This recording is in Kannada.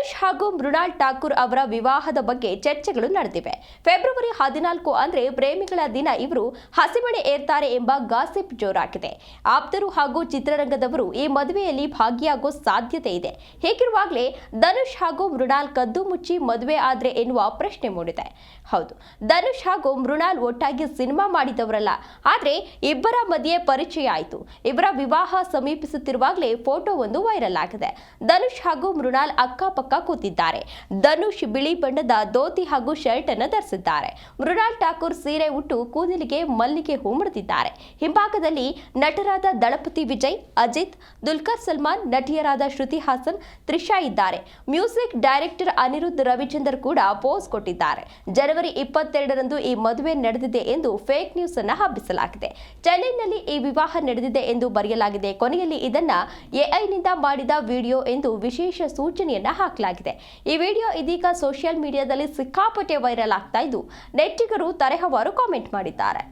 ಧನುಷ್ ಹಾಗೂ ಮೃಣಾಲ್ ಠಾಕೂರ್ ಅವರ ವಿವಾಹದ ಬಗ್ಗೆ ಚರ್ಚೆಗಳು ನಡೆದಿವೆ. ಫೆಬ್ರವರಿ 14 ಅಂದ್ರೆ ಪ್ರೇಮಿಗಳ ದಿನ ಇವರು ಹಸಿಮಣೆ ಏರ್ತಾರೆ ಎಂಬ ಗಾಸಿಪ್ ಜೋರಾಗಿದೆ. ಆಪ್ತರು ಹಾಗೂ ಚಿತ್ರರಂಗದವರು ಈ ಮದುವೆಯಲ್ಲಿ ಭಾಗಿಯಾಗೋ ಸಾಧ್ಯತೆ ಇದೆ. ಹೀಗಿರುವಾಗಲೇ ಧನುಷ್ ಹಾಗೂ ಮೃಣಾಲ್ ಕದ್ದು ಮುಚ್ಚಿ ಮದುವೆ ಆದ್ರೆ ಎನ್ನುವ ಪ್ರಶ್ನೆ ಮೂಡಿದೆ. ಹೌದು, ಧನುಷ್ ಹಾಗೂ ಮೃಣಾಲ್ ಒಟ್ಟಾಗಿ ಸಿನಿಮಾ ಮಾಡಿದವರಲ್ಲ, ಆದ್ರೆ ಇಬ್ಬರ ಮಧ್ಯೆ ಪರಿಚಯ ಆಯಿತು. ಇವರ ವಿವಾಹ ಸಮೀಪಿಸುತ್ತಿರುವಾಗಲೇ ಫೋಟೋ ಒಂದು ವೈರಲ್ ಆಗಿದೆ. ಧನುಷ್ ಹಾಗೂ ಮೃಣಾಲ್ ಅಕ್ಕಪಕ್ಕ ಕೂತಿದ್ದಾರೆ. ಧನುಷ್ ಬಿಳಿ ಬಣ್ಣದ ಧೋತಿ ಹಾಗೂ ಶರ್ಟ್ ಅನ್ನು ಧರಿಸಿದ್ದಾರೆ. ಮೃಣಾಲ್ ಠಾಕೂರ್ ಸೀರೆ ಉಟ್ಟು ಕೂದಲಿಗೆ ಮಲ್ಲಿಗೆ ಹೂ ಮುಡಿದಿದ್ದಾರೆ. ಹಿಂಭಾಗದಲ್ಲಿ ನಟರಾದ ದಳಪತಿ ವಿಜಯ್, ಅಜಿತ್, ದುಲ್ಕರ್ ಸಲ್ಮಾನ್, ನಟಿಯರಾದ ಶ್ರುತಿ ಹಾಸನ್, ತ್ರಿಷಾ ಇದ್ದಾರೆ. ಮ್ಯೂಸಿಕ್ ಡೈರೆಕ್ಟರ್ ಅನಿರುದ್ಧ್ ರವಿಚಂದರ್ ಕೂಡ ಪೋಸ್ ಕೊಟ್ಟಿದ್ದಾರೆ. ಜನವರಿ 22ರಂದು ಈ ಮದುವೆ ನಡೆದಿದೆ ಎಂದು ಫೇಕ್ ನ್ಯೂಸ್ ಅನ್ನು ಹಬ್ಬಿಸಲಾಗಿದೆ. ಚೆನ್ನೈನಲ್ಲಿ ಈ ವಿವಾಹ ನಡೆದಿದೆ ಎಂದು ಬರೆಯಲಾಗಿದೆ. ಕೊನೆಯಲ್ಲಿ ಇದನ್ನ ಎಐನಿಂದ ಮಾಡಿದ ವಿಡಿಯೋ ಎಂದು ವಿಶೇಷ ಸೂಚನೆಯನ್ನ ಹಾಕಲಾಗಿದೆ. ಈ ವಿಡಿಯೋ ಇದೀಗ ಸೋಷಿಯಲ್ ಮೀಡಿಯಾದಲ್ಲಿ ಸಿಕ್ಕಾಪಟ್ಟೆ ವೈರಲ್ ಆಗ್ತಾ ಇದ್ದು, ನೆಟ್ಟಿಗರು ತರಹವಾರು ಕಾಮೆಂಟ್ ಮಾಡಿದ್ದಾರೆ.